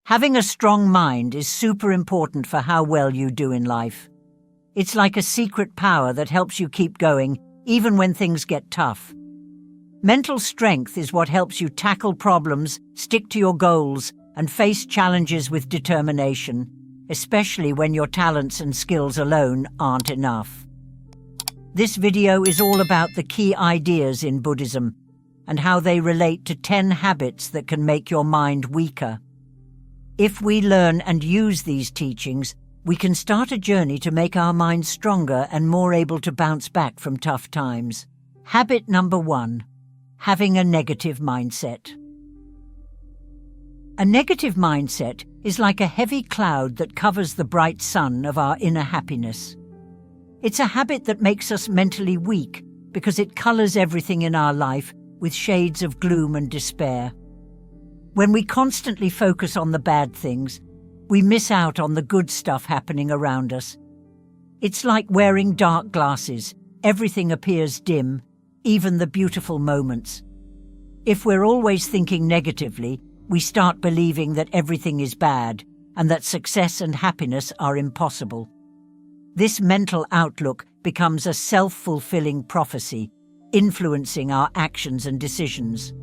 Having a strong mind is super important for how well you do in life. It's like a secret power that helps you keep going, even when things get tough. Mental strength is what helps you tackle problems, stick to your goals, and face challenges with determination, especially when your talents and skills alone aren't enough. This video is all about the key ideas in Buddhism and how they relate to 10 habits that can make your mind weaker. If we learn and use these teachings, we can start a journey to make our minds stronger and more able to bounce back from tough times. Habit number 1. Having a negative mindset. A negative mindset is like a heavy cloud that covers the bright sun of our inner happiness. It's a habit that makes us mentally weak because it colors everything in our life with shades of gloom and despair. When we constantly focus on the bad things, we miss out on the good stuff happening around us. It's like wearing dark glasses. Everything appears dim, even the beautiful moments. If we're always thinking negatively, we start believing that everything is bad and that success and happiness are impossible. This mental outlook becomes a self-fulfilling prophecy, influencing our actions and decisions.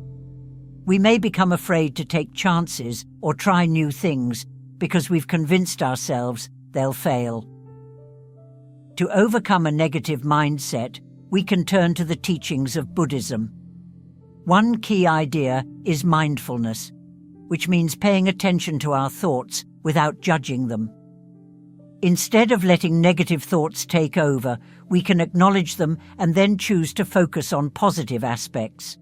We may become afraid to take chances or try new things because we've convinced ourselves they'll fail. To overcome a negative mindset, we can turn to the teachings of Buddhism. One key idea is mindfulness, which means paying attention to our thoughts without judging them. Instead of letting negative thoughts take over, we can acknowledge them and then choose to focus on positive aspects.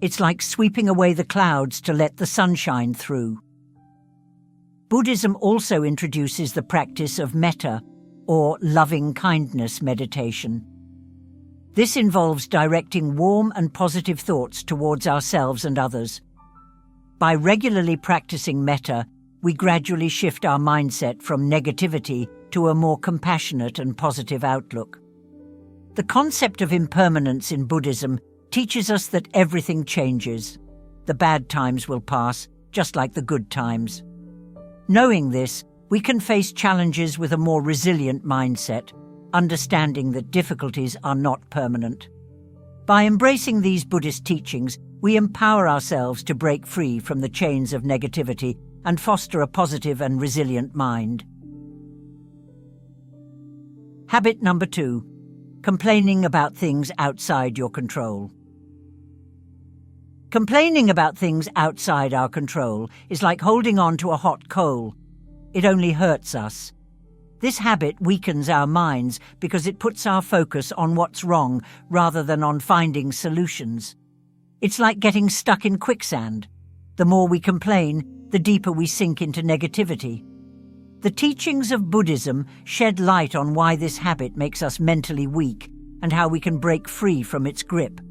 It's like sweeping away the clouds to let the sun shine through. Buddhism also introduces the practice of metta, or loving-kindness meditation. This involves directing warm and positive thoughts towards ourselves and others. By regularly practicing metta, we gradually shift our mindset from negativity to a more compassionate and positive outlook. The concept of impermanence in Buddhism teaches us that everything changes. The bad times will pass, just like the good times. Knowing this, we can face challenges with a more resilient mindset, understanding that difficulties are not permanent. By embracing these Buddhist teachings, we empower ourselves to break free from the chains of negativity and foster a positive and resilient mind. Habit number 2. Complaining about things outside your control. Complaining about things outside our control is like holding on to a hot coal. It only hurts us. This habit weakens our minds because it puts our focus on what's wrong rather than on finding solutions. It's like getting stuck in quicksand. The more we complain, the deeper we sink into negativity. The teachings of Buddhism shed light on why this habit makes us mentally weak and how we can break free from its grip.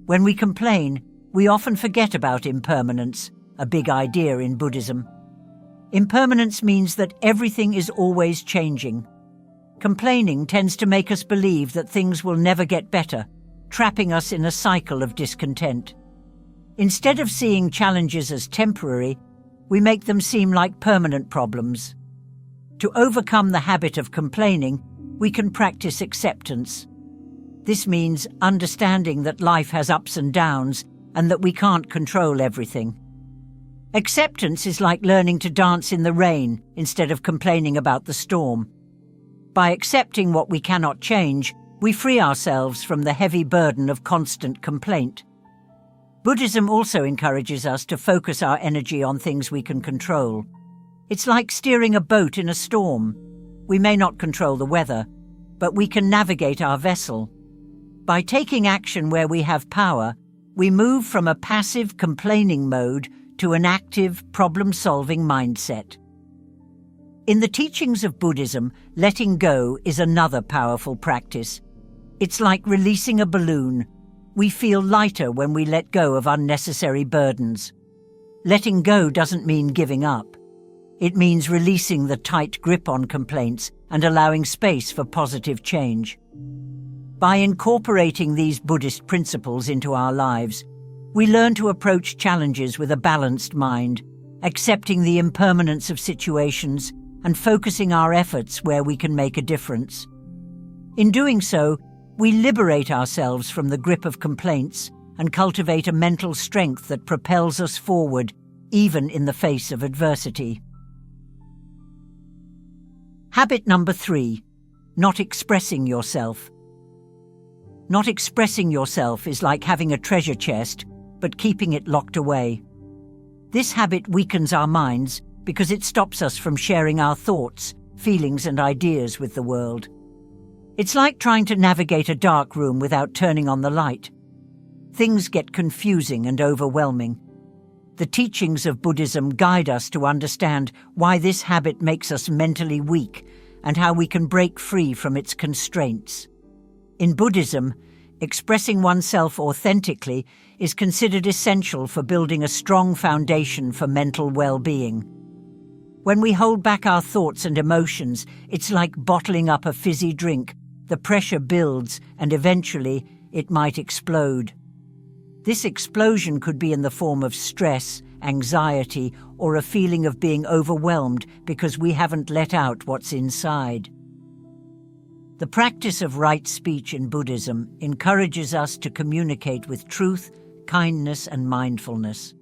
When we complain, we often forget about impermanence, a big idea in Buddhism. Impermanence means that everything is always changing. Complaining tends to make us believe that things will never get better, trapping us in a cycle of discontent. Instead of seeing challenges as temporary, we make them seem like permanent problems. To overcome the habit of complaining, we can practice acceptance. This means understanding that life has ups and downs and that we can't control everything. Acceptance is like learning to dance in the rain instead of complaining about the storm. By accepting what we cannot change, we free ourselves from the heavy burden of constant complaint. Buddhism also encourages us to focus our energy on things we can control. It's like steering a boat in a storm. We may not control the weather, but we can navigate our vessel. By taking action where we have power, we move from a passive complaining mode to an active, problem-solving mindset. In the teachings of Buddhism, letting go is another powerful practice. It's like releasing a balloon. We feel lighter when we let go of unnecessary burdens. Letting go doesn't mean giving up. It means releasing the tight grip on complaints and allowing space for positive change. By incorporating these Buddhist principles into our lives, we learn to approach challenges with a balanced mind, accepting the impermanence of situations and focusing our efforts where we can make a difference. In doing so, we liberate ourselves from the grip of complaints and cultivate a mental strength that propels us forward, even in the face of adversity. Habit number 3, not expressing yourself. Not expressing yourself is like having a treasure chest, but keeping it locked away. This habit weakens our minds because it stops us from sharing our thoughts, feelings, and ideas with the world. It's like trying to navigate a dark room without turning on the light. Things get confusing and overwhelming. The teachings of Buddhism guide us to understand why this habit makes us mentally weak and how we can break free from its constraints. In Buddhism, expressing oneself authentically is considered essential for building a strong foundation for mental well-being. When we hold back our thoughts and emotions, it's like bottling up a fizzy drink. The pressure builds and eventually it might explode. This explosion could be in the form of stress, anxiety, or a feeling of being overwhelmed because we haven't let out what's inside. The practice of right speech in Buddhism encourages us to communicate with truth, kindness, and mindfulness.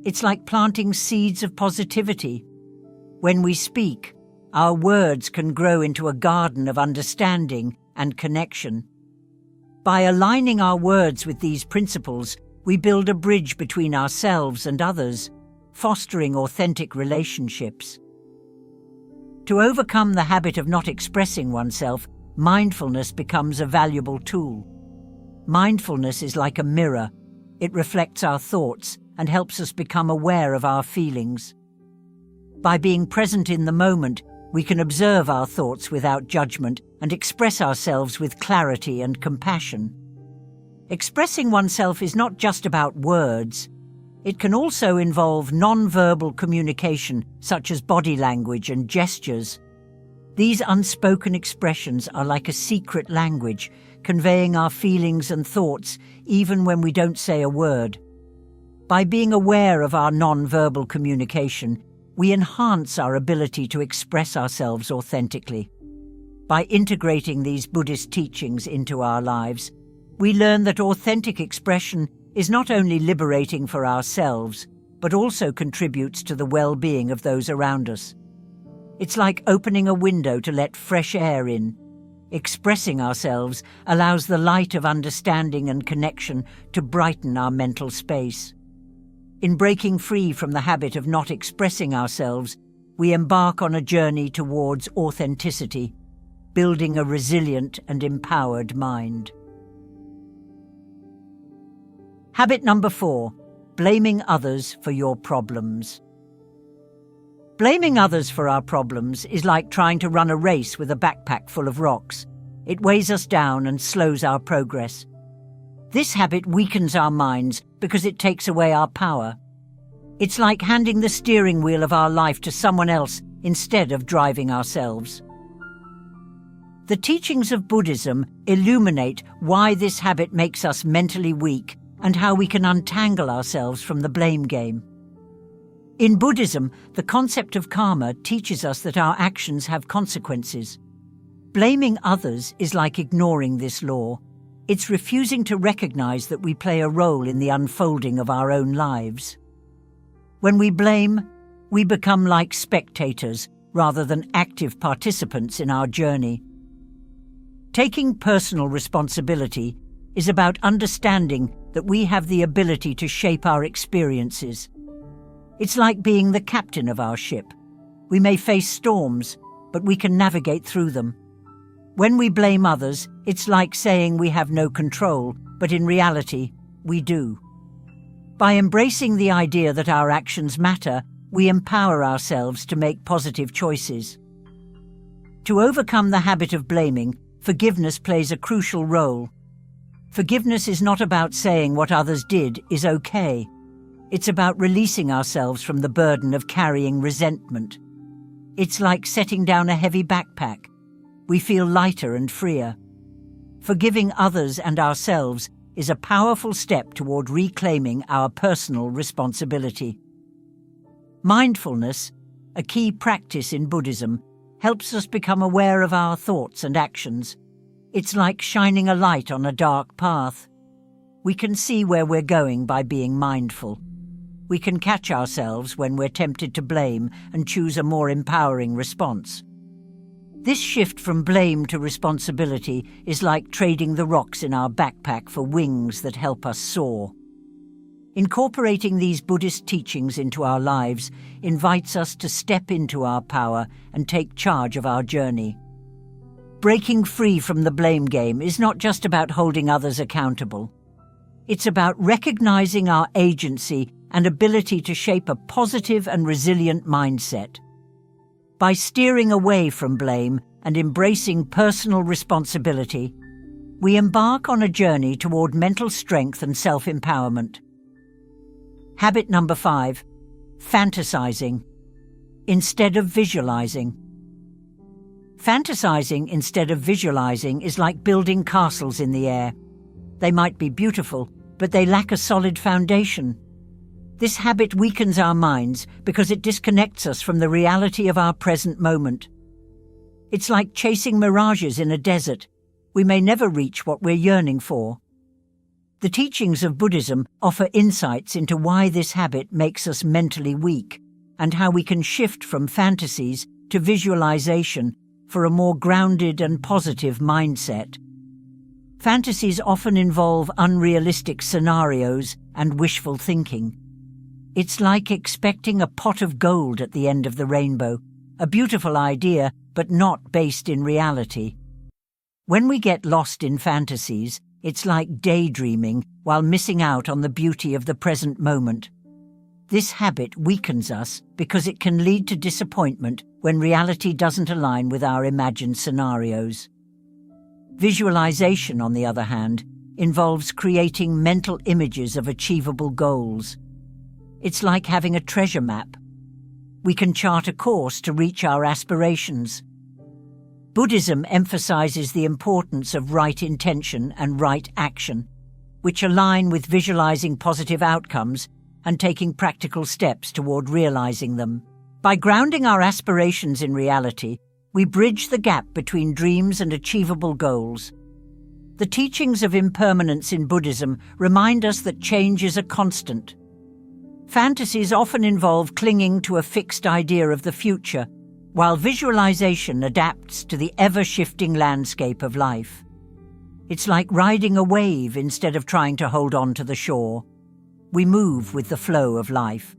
It's like planting seeds of positivity. When we speak, our words can grow into a garden of understanding and connection. By aligning our words with these principles, we build a bridge between ourselves and others, fostering authentic relationships. To overcome the habit of not expressing oneself, mindfulness becomes a valuable tool. Mindfulness is like a mirror. It reflects our thoughts and helps us become aware of our feelings. By being present in the moment, we can observe our thoughts without judgment and express ourselves with clarity and compassion. Expressing oneself is not just about words. It can also involve non-verbal communication, such as body language and gestures. These unspoken expressions are like a secret language, conveying our feelings and thoughts even when we don't say a word. By being aware of our non-verbal communication, we enhance our ability to express ourselves authentically. By integrating these Buddhist teachings into our lives, we learn that authentic expression is not only liberating for ourselves, but also contributes to the well-being of those around us. It's like opening a window to let fresh air in. Expressing ourselves allows the light of understanding and connection to brighten our mental space. In breaking free from the habit of not expressing ourselves, we embark on a journey towards authenticity, building a resilient and empowered mind. Habit number 4, blaming others for your problems. Blaming others for our problems is like trying to run a race with a backpack full of rocks. It weighs us down and slows our progress. This habit weakens our minds because it takes away our power. It's like handing the steering wheel of our life to someone else instead of driving ourselves. The teachings of Buddhism illuminate why this habit makes us mentally weak and how we can untangle ourselves from the blame game. In Buddhism, the concept of karma teaches us that our actions have consequences. Blaming others is like ignoring this law. It's refusing to recognize that we play a role in the unfolding of our own lives. When we blame, we become like spectators rather than active participants in our journey. Taking personal responsibility is about understanding that we have the ability to shape our experiences. It's like being the captain of our ship. We may face storms, but we can navigate through them. When we blame others, it's like saying we have no control, but in reality, we do. By embracing the idea that our actions matter, we empower ourselves to make positive choices. To overcome the habit of blaming, forgiveness plays a crucial role. Forgiveness is not about saying what others did is okay. It's about releasing ourselves from the burden of carrying resentment. It's like setting down a heavy backpack. We feel lighter and freer. Forgiving others and ourselves is a powerful step toward reclaiming our personal responsibility. Mindfulness, a key practice in Buddhism, helps us become aware of our thoughts and actions. It's like shining a light on a dark path. We can see where we're going by being mindful. We can catch ourselves when we're tempted to blame and choose a more empowering response. This shift from blame to responsibility is like trading the rocks in our backpack for wings that help us soar. Incorporating these Buddhist teachings into our lives invites us to step into our power and take charge of our journey. Breaking free from the blame game is not just about holding others accountable. It's about recognizing our agency and ability to shape a positive and resilient mindset. By steering away from blame and embracing personal responsibility, we embark on a journey toward mental strength and self-empowerment. Habit number 5, fantasizing instead of visualizing. Fantasizing instead of visualizing is like building castles in the air. They might be beautiful, but they lack a solid foundation. This habit weakens our minds because it disconnects us from the reality of our present moment. It's like chasing mirages in a desert. We may never reach what we're yearning for. The teachings of Buddhism offer insights into why this habit makes us mentally weak and how we can shift from fantasies to visualization for a more grounded and positive mindset. Fantasies often involve unrealistic scenarios and wishful thinking. It's like expecting a pot of gold at the end of the rainbow, a beautiful idea, but not based in reality. When we get lost in fantasies, it's like daydreaming while missing out on the beauty of the present moment. This habit weakens us because it can lead to disappointment when reality doesn't align with our imagined scenarios. Visualization, on the other hand, involves creating mental images of achievable goals. It's like having a treasure map. We can chart a course to reach our aspirations. Buddhism emphasizes the importance of right intention and right action, which align with visualizing positive outcomes and taking practical steps toward realizing them. By grounding our aspirations in reality, we bridge the gap between dreams and achievable goals. The teachings of impermanence in Buddhism remind us that change is a constant. Fantasies often involve clinging to a fixed idea of the future, while visualization adapts to the ever-shifting landscape of life. It's like riding a wave instead of trying to hold on to the shore. We move with the flow of life.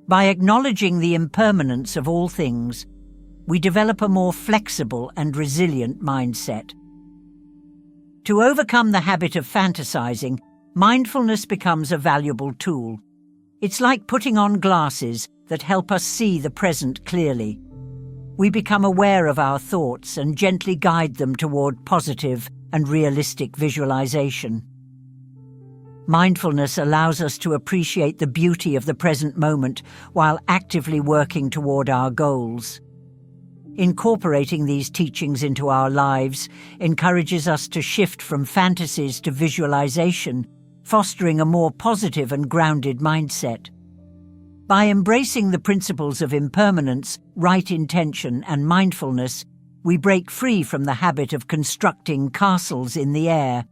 By acknowledging the impermanence of all things, we develop a more flexible and resilient mindset. To overcome the habit of fantasizing, mindfulness becomes a valuable tool. It's like putting on glasses that help us see the present clearly. We become aware of our thoughts and gently guide them toward positive and realistic visualization. Mindfulness allows us to appreciate the beauty of the present moment while actively working toward our goals. Incorporating these teachings into our lives encourages us to shift from fantasies to visualization, fostering a more positive and grounded mindset. By embracing the principles of impermanence, right intention, and mindfulness, we break free from the habit of constructing castles in the air.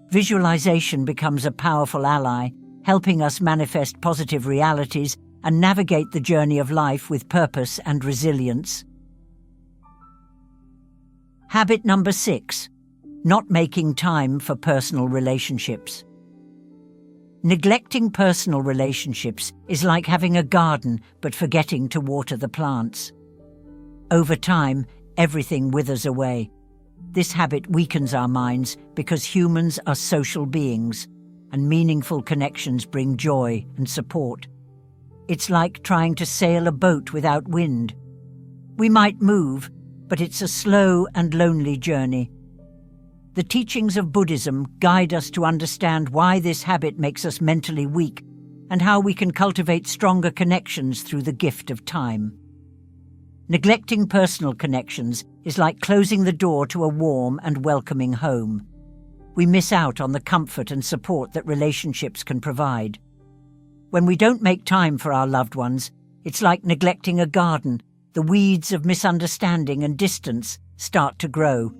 Visualization becomes a powerful ally, helping us manifest positive realities and navigate the journey of life with purpose and resilience. Habit number 6, not making time for personal relationships. Neglecting personal relationships is like having a garden but forgetting to water the plants. Over time, everything withers away. This habit weakens our minds because humans are social beings, and meaningful connections bring joy and support. It's like trying to sail a boat without wind. We might move, but it's a slow and lonely journey. The teachings of Buddhism guide us to understand why this habit makes us mentally weak and how we can cultivate stronger connections through the gift of time. Neglecting personal connections is like closing the door to a warm and welcoming home. We miss out on the comfort and support that relationships can provide. When we don't make time for our loved ones, it's like neglecting a garden. The weeds of misunderstanding and distance start to grow.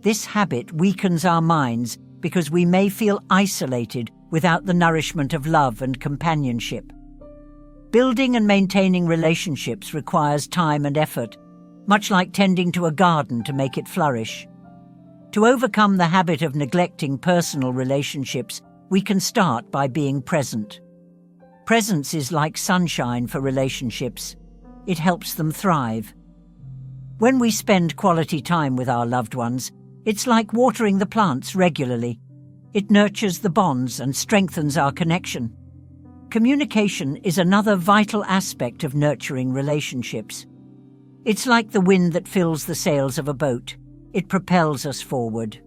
This habit weakens our minds because we may feel isolated without the nourishment of love and companionship. Building and maintaining relationships requires time and effort, much like tending to a garden to make it flourish. To overcome the habit of neglecting personal relationships, we can start by being present. Presence is like sunshine for relationships. It helps them thrive. When we spend quality time with our loved ones, it's like watering the plants regularly. It nurtures the bonds and strengthens our connection. Communication is another vital aspect of nurturing relationships. It's like the wind that fills the sails of a boat. It propels us forward.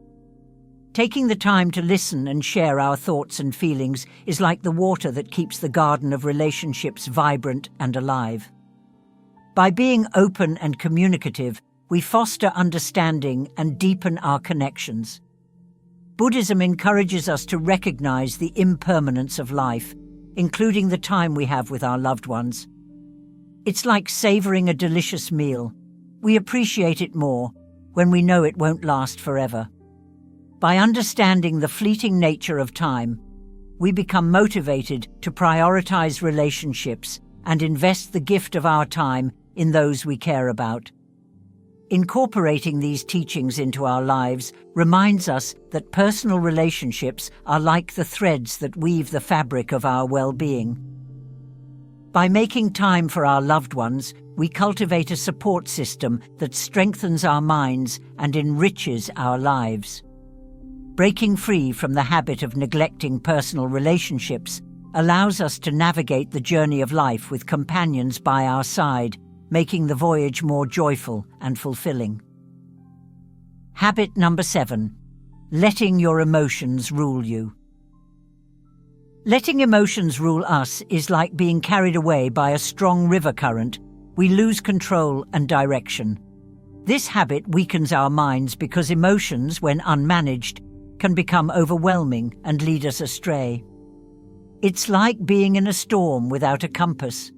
Taking the time to listen and share our thoughts and feelings is like the water that keeps the garden of relationships vibrant and alive. By being open and communicative, we foster understanding and deepen our connections. Buddhism encourages us to recognize the impermanence of life, including the time we have with our loved ones. It's like savoring a delicious meal. We appreciate it more when we know it won't last forever. By understanding the fleeting nature of time, we become motivated to prioritize relationships and invest the gift of our time in those we care about. Incorporating these teachings into our lives reminds us that personal relationships are like the threads that weave the fabric of our well-being. By making time for our loved ones, we cultivate a support system that strengthens our minds and enriches our lives. Breaking free from the habit of neglecting personal relationships allows us to navigate the journey of life with companions by our side, making the voyage more joyful and fulfilling. Habit number 7. Letting your emotions rule you. Letting emotions rule us is like being carried away by a strong river current. We lose control and direction. This habit weakens our minds because emotions, when unmanaged, can become overwhelming and lead us astray. It's like being in a storm without a compass.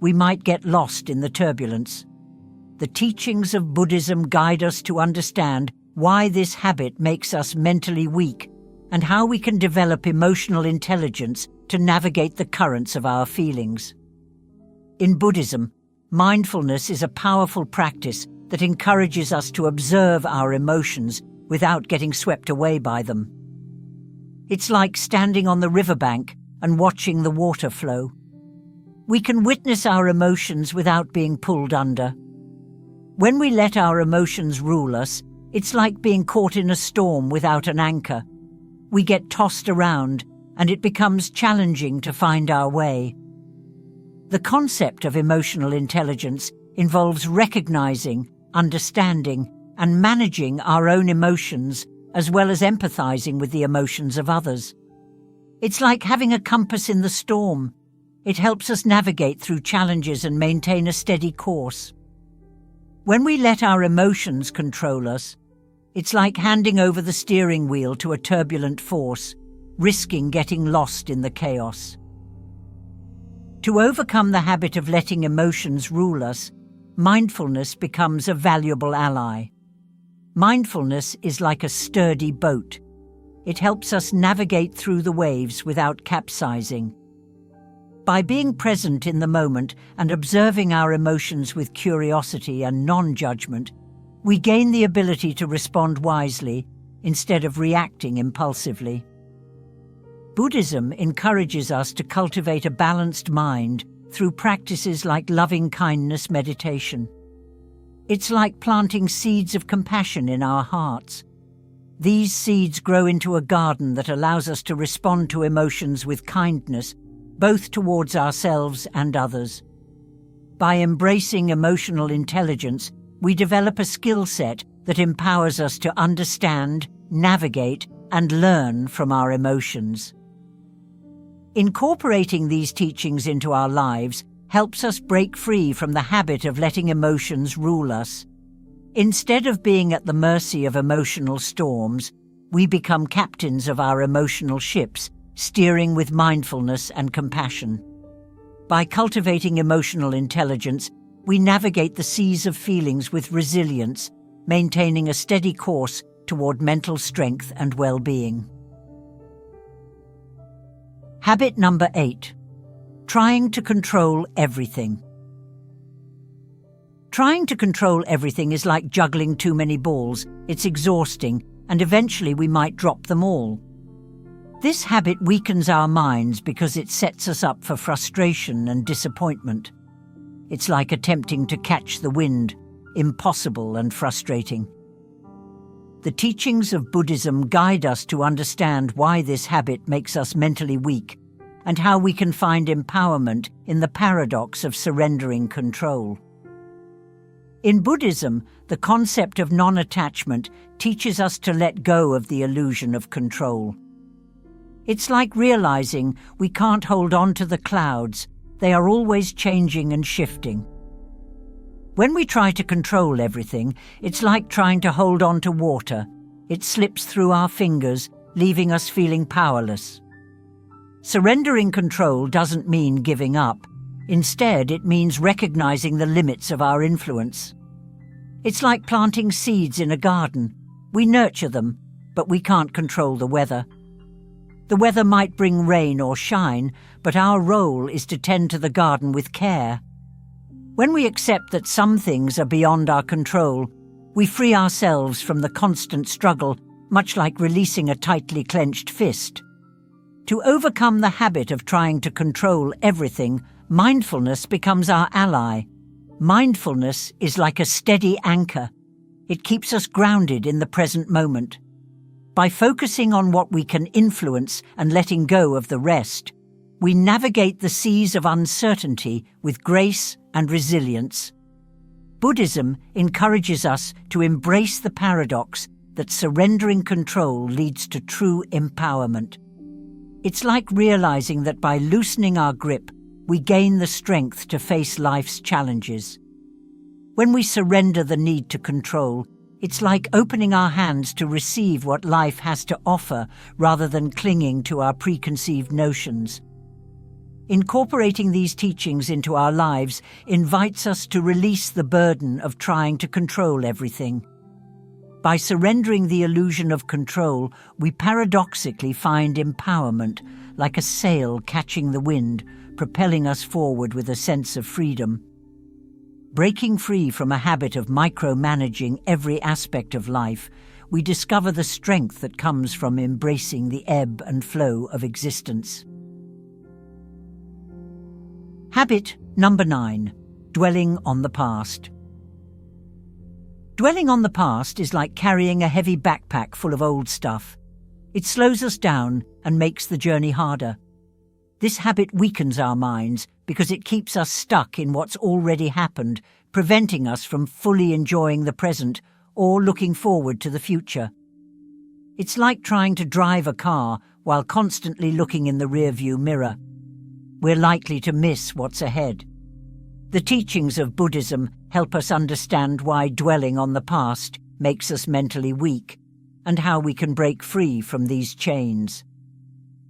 We might get lost in the turbulence. The teachings of Buddhism guide us to understand why this habit makes us mentally weak and how we can develop emotional intelligence to navigate the currents of our feelings. In Buddhism, mindfulness is a powerful practice that encourages us to observe our emotions without getting swept away by them. It's like standing on the riverbank and watching the water flow. We can witness our emotions without being pulled under. When we let our emotions rule us, it's like being caught in a storm without an anchor. We get tossed around, and it becomes challenging to find our way. The concept of emotional intelligence involves recognizing, understanding, and managing our own emotions, as well as empathizing with the emotions of others. It's like having a compass in the storm. It helps us navigate through challenges and maintain a steady course. When we let our emotions control us, it's like handing over the steering wheel to a turbulent force, risking getting lost in the chaos. To overcome the habit of letting emotions rule us, mindfulness becomes a valuable ally. Mindfulness is like a sturdy boat. It helps us navigate through the waves without capsizing. By being present in the moment and observing our emotions with curiosity and non-judgment, we gain the ability to respond wisely instead of reacting impulsively. Buddhism encourages us to cultivate a balanced mind through practices like loving-kindness meditation. It's like planting seeds of compassion in our hearts. These seeds grow into a garden that allows us to respond to emotions with kindness, both towards ourselves and others. By embracing emotional intelligence, we develop a skill set that empowers us to understand, navigate, and learn from our emotions. Incorporating these teachings into our lives helps us break free from the habit of letting emotions rule us. Instead of being at the mercy of emotional storms, we become captains of our emotional ships, steering with mindfulness and compassion. By cultivating emotional intelligence, we navigate the seas of feelings with resilience, maintaining a steady course toward mental strength and well-being. Habit number 8. Trying to control everything. Trying to control everything is like juggling too many balls. It's exhausting, and eventually we might drop them all. This habit weakens our minds because it sets us up for frustration and disappointment. It's like attempting to catch the wind, impossible and frustrating. The teachings of Buddhism guide us to understand why this habit makes us mentally weak and how we can find empowerment in the paradox of surrendering control. In Buddhism, the concept of non-attachment teaches us to let go of the illusion of control. It's like realizing we can't hold on to the clouds. They are always changing and shifting. When we try to control everything, it's like trying to hold on to water. It slips through our fingers, leaving us feeling powerless. Surrendering control doesn't mean giving up. Instead, it means recognizing the limits of our influence. It's like planting seeds in a garden. We nurture them, but we can't control the weather. The weather might bring rain or shine, but our role is to tend to the garden with care. When we accept that some things are beyond our control, we free ourselves from the constant struggle, much like releasing a tightly clenched fist. To overcome the habit of trying to control everything, mindfulness becomes our ally. Mindfulness is like a steady anchor. It keeps us grounded in the present moment. By focusing on what we can influence and letting go of the rest, we navigate the seas of uncertainty with grace and resilience. Buddhism encourages us to embrace the paradox that surrendering control leads to true empowerment. It's like realizing that by loosening our grip, we gain the strength to face life's challenges. When we surrender the need to control, it's like opening our hands to receive what life has to offer rather than clinging to our preconceived notions. Incorporating these teachings into our lives invites us to release the burden of trying to control everything. By surrendering the illusion of control, we paradoxically find empowerment, like a sail catching the wind, propelling us forward with a sense of freedom. Breaking free from a habit of micromanaging every aspect of life, we discover the strength that comes from embracing the ebb and flow of existence. Habit number 9. Dwelling on the past. Dwelling on the past is like carrying a heavy backpack full of old stuff. It slows us down and makes the journey harder. This habit weakens our minds because it keeps us stuck in what's already happened, preventing us from fully enjoying the present or looking forward to the future. It's like trying to drive a car while constantly looking in the rearview mirror. We're likely to miss what's ahead. The teachings of Buddhism help us understand why dwelling on the past makes us mentally weak and how we can break free from these chains.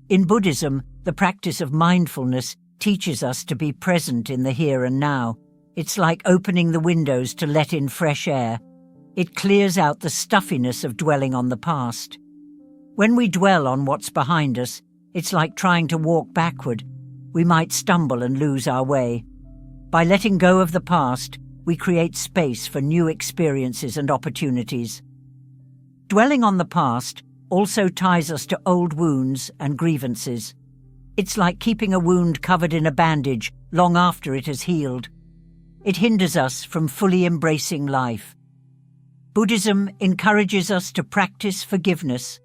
In Buddhism, the practice of mindfulness teaches us to be present in the here and now. It's like opening the windows to let in fresh air. It clears out the stuffiness of dwelling on the past. When we dwell on what's behind us, it's like trying to walk backward. We might stumble and lose our way. By letting go of the past, we create space for new experiences and opportunities. Dwelling on the past also ties us to old wounds and grievances. It's like keeping a wound covered in a bandage long after it has healed. It hinders us from fully embracing life. Buddhism encourages us to practice forgiveness,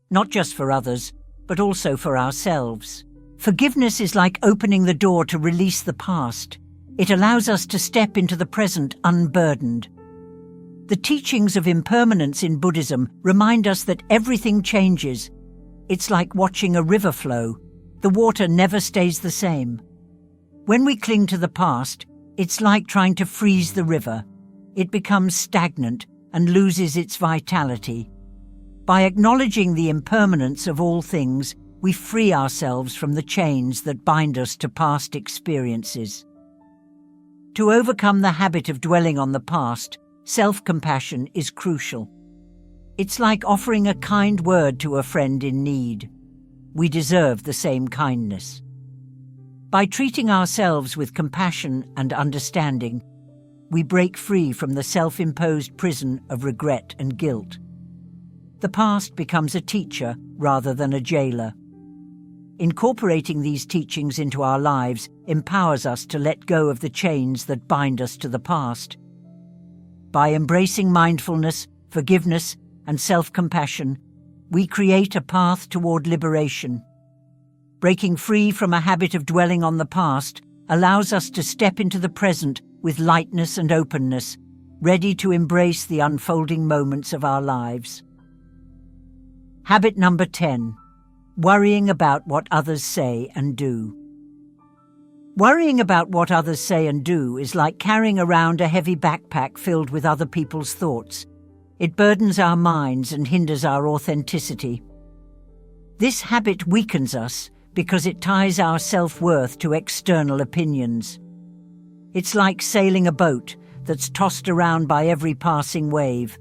not just for others, but also for ourselves. Forgiveness is like opening the door to release the past. It allows us to step into the present unburdened. The teachings of impermanence in Buddhism remind us that everything changes. It's like watching a river flow. The water never stays the same. When we cling to the past, it's like trying to freeze the river. It becomes stagnant and loses its vitality. By acknowledging the impermanence of all things, we free ourselves from the chains that bind us to past experiences. To overcome the habit of dwelling on the past, self-compassion is crucial. It's like offering a kind word to a friend in need. We deserve the same kindness. By treating ourselves with compassion and understanding, we break free from the self-imposed prison of regret and guilt. The past becomes a teacher rather than a jailer. Incorporating these teachings into our lives empowers us to let go of the chains that bind us to the past. By embracing mindfulness, forgiveness, and self-compassion, we create a path toward liberation. Breaking free from a habit of dwelling on the past allows us to step into the present with lightness and openness, ready to embrace the unfolding moments of our lives. Habit number 10. Worrying about what others say and do. Worrying about what others say and do is like carrying around a heavy backpack filled with other people's thoughts. It burdens our minds and hinders our authenticity. This habit weakens us because it ties our self-worth to external opinions. It's like sailing a boat that's tossed around by every passing wave.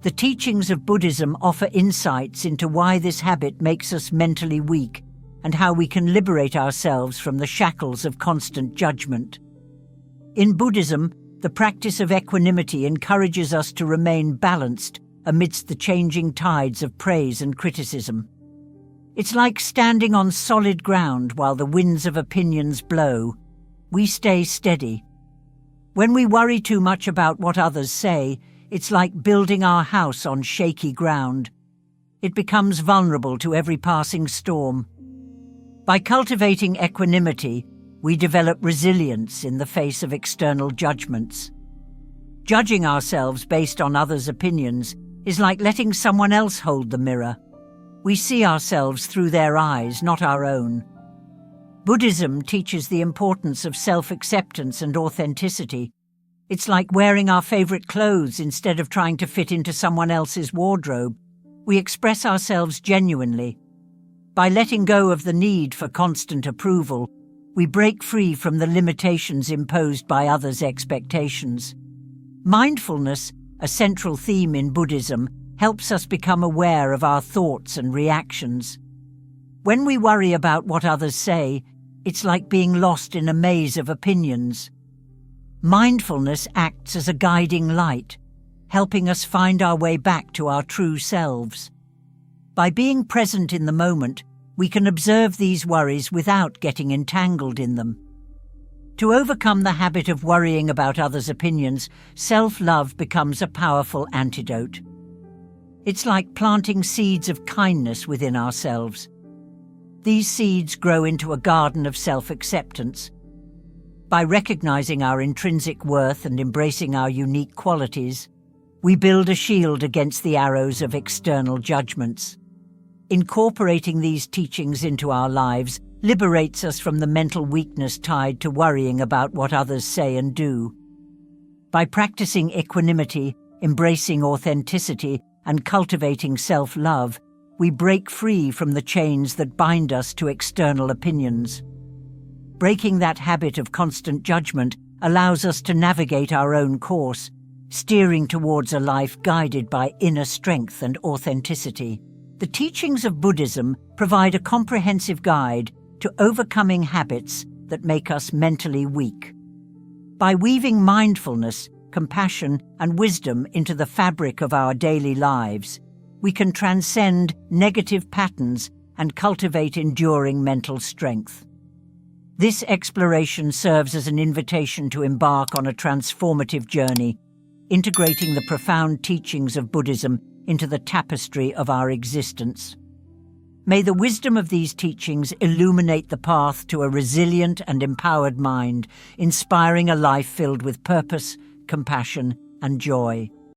The teachings of Buddhism offer insights into why this habit makes us mentally weak and how we can liberate ourselves from the shackles of constant judgment. In Buddhism, the practice of equanimity encourages us to remain balanced amidst the changing tides of praise and criticism. It's like standing on solid ground while the winds of opinions blow. We stay steady. When we worry too much about what others say, it's like building our house on shaky ground. It becomes vulnerable to every passing storm. By cultivating equanimity, we develop resilience in the face of external judgments. Judging ourselves based on others' opinions is like letting someone else hold the mirror. We see ourselves through their eyes, not our own. Buddhism teaches the importance of self-acceptance and authenticity. It's like wearing our favorite clothes instead of trying to fit into someone else's wardrobe. We express ourselves genuinely. By letting go of the need for constant approval, we break free from the limitations imposed by others' expectations. Mindfulness, a central theme in Buddhism, helps us become aware of our thoughts and reactions. When we worry about what others say, it's like being lost in a maze of opinions. Mindfulness acts as a guiding light, helping us find our way back to our true selves. By being present in the moment, we can observe these worries without getting entangled in them. To overcome the habit of worrying about others' opinions, self-love becomes a powerful antidote. It's like planting seeds of kindness within ourselves. These seeds grow into a garden of self-acceptance. By recognizing our intrinsic worth and embracing our unique qualities, we build a shield against the arrows of external judgments. Incorporating these teachings into our lives liberates us from the mental weakness tied to worrying about what others say and do. By practicing equanimity, embracing authenticity, and cultivating self-love, we break free from the chains that bind us to external opinions. Breaking that habit of constant judgment allows us to navigate our own course, steering towards a life guided by inner strength and authenticity. The teachings of Buddhism provide a comprehensive guide to overcoming habits that make us mentally weak. By weaving mindfulness, compassion, and wisdom into the fabric of our daily lives, we can transcend negative patterns and cultivate enduring mental strength. This exploration serves as an invitation to embark on a transformative journey, integrating the profound teachings of Buddhism into the tapestry of our existence. May the wisdom of these teachings illuminate the path to a resilient and empowered mind, inspiring a life filled with purpose, compassion, and joy.